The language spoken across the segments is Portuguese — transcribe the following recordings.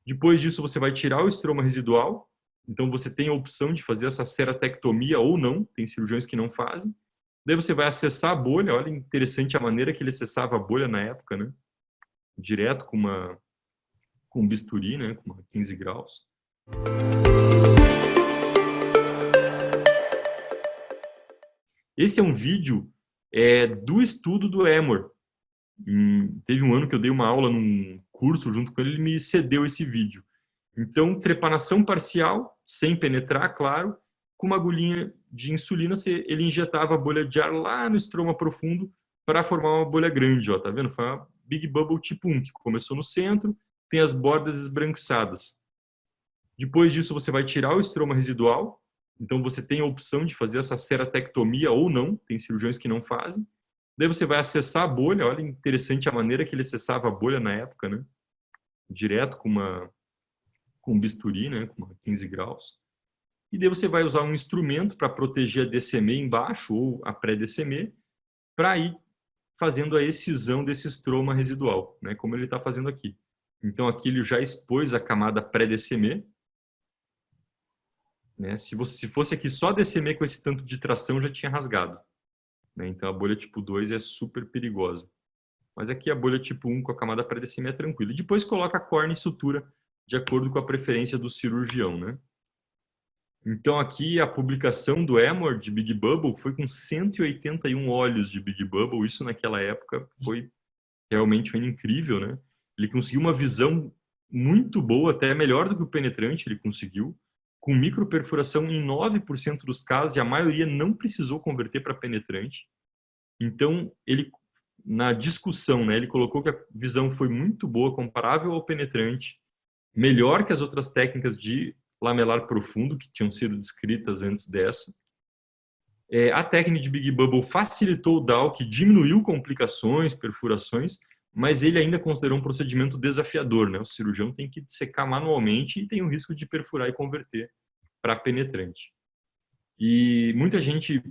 Depois disso, você vai tirar o estroma residual. Então, você tem a opção de fazer essa ceratectomia ou não. Tem cirurgiões que não fazem. Daí você vai acessar a bolha. Olha, interessante a maneira que ele acessava a bolha na época, né? Direto com um bisturi, né? Com 15 graus. Esse é um vídeo do estudo do Emor. Teve um ano que eu dei uma aula num curso junto com ele, ele me cedeu esse vídeo. Então, trepanação parcial, sem penetrar, claro, com uma agulhinha de insulina, ele injetava a bolha de ar lá no estroma profundo para formar uma bolha grande, ó, tá vendo? Foi uma Big Bubble tipo 1, que começou no centro, tem as bordas esbranquiçadas. Depois disso, você vai tirar o estroma residual, então você tem a opção de fazer essa ceratectomia ou não, tem cirurgiões que não fazem. Daí você vai acessar a bolha, olha, interessante a maneira que ele acessava a bolha na época, né? Direto com um bisturi, né? Com 15 graus. E daí você vai usar um instrumento para proteger a DCM embaixo, ou a pré-DCM, para ir fazendo a excisão desse estroma residual, né? Como ele está fazendo aqui. Então aqui ele já expôs a camada pré-DCM, né? Se fosse aqui só DCM com esse tanto de tração, já tinha rasgado, né? Então a bolha tipo 2 é super perigosa. Mas aqui a bolha tipo 1 com a camada pré-DCM é tranquila. E depois coloca a córnea e sutura de acordo com a preferência do cirurgião, né? Então aqui a publicação do Emor de Big Bubble foi com 181 olhos de Big Bubble. Isso naquela época foi realmente incrível, né? Ele conseguiu uma visão muito boa, até melhor do que o penetrante ele conseguiu, com microperfuração em 9% dos casos, e a maioria não precisou converter para penetrante. Então, ele, na discussão, né, ele colocou que a visão foi muito boa, comparável ao penetrante, melhor que as outras técnicas de lamelar profundo que tinham sido descritas antes dessa. A técnica de Big Bubble facilitou o DALC, diminuiu complicações, perfurações, mas ele ainda considerou um procedimento desafiador, né? O cirurgião tem que dissecar manualmente e tem o risco de perfurar e converter para penetrante. E muita gente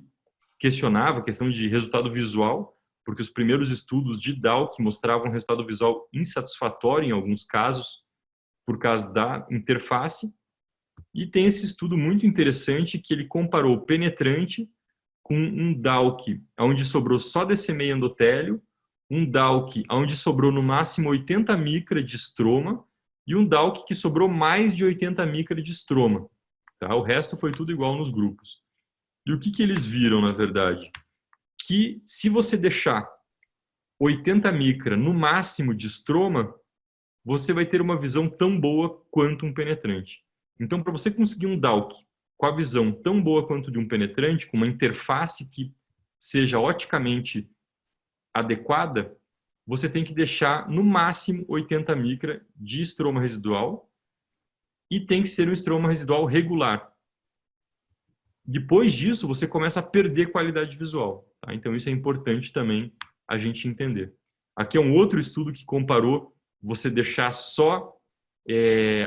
questionava a questão de resultado visual, porque os primeiros estudos de DALC mostravam um resultado visual insatisfatório em alguns casos, por causa da interface. E tem esse estudo muito interessante que ele comparou o penetrante com um DALC onde sobrou só DCM endotélio, um DALC onde sobrou no máximo 80 micra de estroma e um DALC que sobrou mais de 80 micra de estroma. Tá? O resto foi tudo igual nos grupos. E o que eles viram, na verdade? Que se você deixar 80 micra no máximo de estroma, você vai ter uma visão tão boa quanto um penetrante. Então, para você conseguir um DALC com a visão tão boa quanto de um penetrante, com uma interface que seja oticamente adequada, você tem que deixar no máximo 80 micra de estroma residual e tem que ser um estroma residual regular. Depois disso, você começa a perder qualidade visual. Tá? Então, isso é importante também a gente entender. Aqui é um outro estudo que comparou você deixar só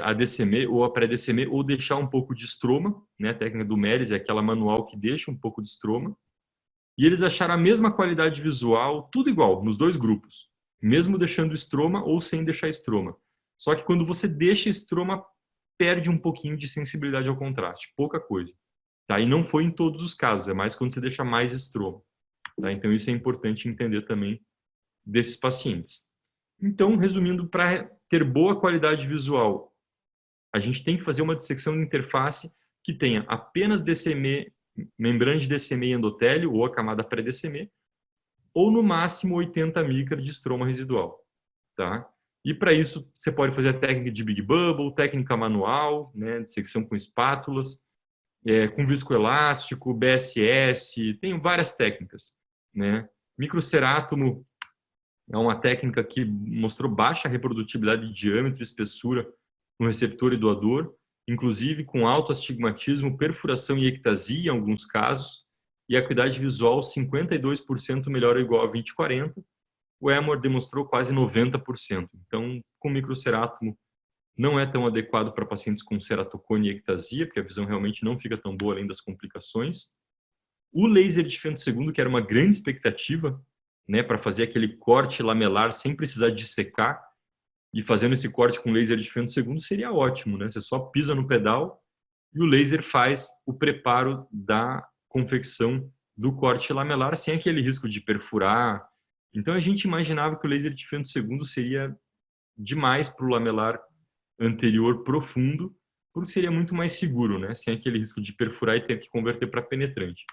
a DCM ou a pré-DCM ou deixar um pouco de estroma, né? A técnica do Meres é aquela manual que deixa um pouco de estroma. E eles acharam a mesma qualidade visual, tudo igual, nos dois grupos. Mesmo deixando estroma ou sem deixar estroma. Só que quando você deixa estroma, perde um pouquinho de sensibilidade ao contraste, pouca coisa. Tá? E não foi em todos os casos, é mais quando você deixa mais estroma. Tá? Então isso é importante entender também desses pacientes. Então, resumindo, para ter boa qualidade visual, a gente tem que fazer uma dissecção de interface que tenha apenas DCM, membrana de DCM e endotélio, ou a camada pré-DCM, ou no máximo 80 micra de estroma residual. Tá? E para isso, você pode fazer a técnica de Big Bubble, técnica manual, né, dissecção com espátulas, com viscoelástico, BSS, tem várias técnicas. Né? Microcerátomo é uma técnica que mostrou baixa reprodutibilidade de diâmetro e espessura no receptor e doador, inclusive com alto astigmatismo, perfuração e ectasia em alguns casos, e acuidade visual 52% melhor ou igual a 20/40. O Emor demonstrou quase 90%. Então, com microcerátomo, não é tão adequado para pacientes com ceratocone e ectasia, porque a visão realmente não fica tão boa além das complicações. O laser de femto segundo, que era uma grande expectativa, né, para fazer aquele corte lamelar sem precisar dissecar, e fazendo esse corte com laser de fento segundo seria ótimo, né? Você só pisa no pedal e o laser faz o preparo da confecção do corte lamelar sem aquele risco de perfurar. Então a gente imaginava que o laser de fento segundo seria demais para o lamelar anterior profundo, porque seria muito mais seguro, né? Sem aquele risco de perfurar e ter que converter para penetrante.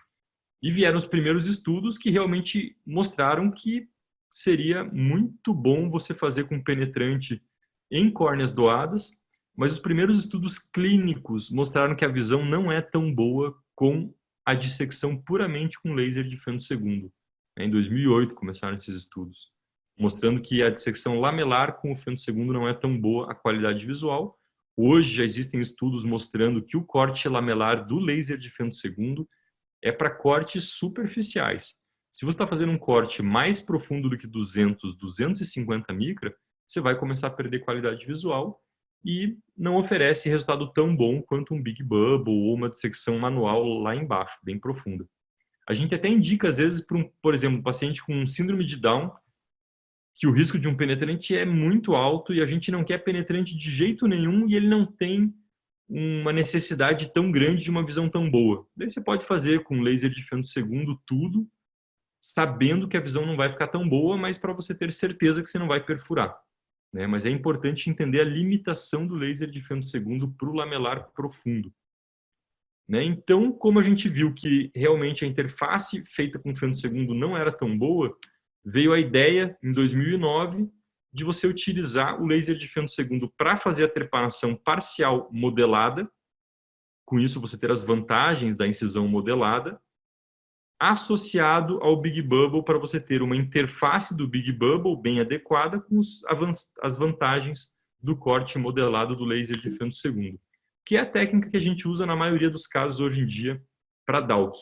E vieram os primeiros estudos que realmente mostraram que seria muito bom você fazer com penetrante em córneas doadas, mas os primeiros estudos clínicos mostraram que a visão não é tão boa com a dissecção puramente com laser de fento segundo. Em 2008 começaram esses estudos, mostrando que a dissecção lamelar com o fento segundo não é tão boa a qualidade visual. Hoje já existem estudos mostrando que o corte lamelar do laser de fento segundo é para cortes superficiais. Se você está fazendo um corte mais profundo do que 200, 250 micra, você vai começar a perder qualidade visual e não oferece resultado tão bom quanto um Big Bubble ou uma dissecção manual lá embaixo, bem profunda. A gente até indica, às vezes, para por exemplo, um paciente com síndrome de Down, que o risco de um penetrante é muito alto e a gente não quer penetrante de jeito nenhum e ele não tem uma necessidade tão grande de uma visão tão boa. Daí você pode fazer com laser de fento segundo tudo, sabendo que a visão não vai ficar tão boa, mas para você ter certeza que você não vai perfurar, né? Mas é importante entender a limitação do laser de fento segundo para o lamelar profundo, né? Então, como a gente viu que realmente a interface feita com fento segundo não era tão boa, veio a ideia, em 2009, de você utilizar o laser de fento segundo para fazer a trepanação parcial modelada, com isso você ter as vantagens da incisão modelada, associado ao Big Bubble para você ter uma interface do Big Bubble bem adequada com as vantagens do corte modelado do laser de fento segundo, que é a técnica que a gente usa na maioria dos casos hoje em dia para DALK.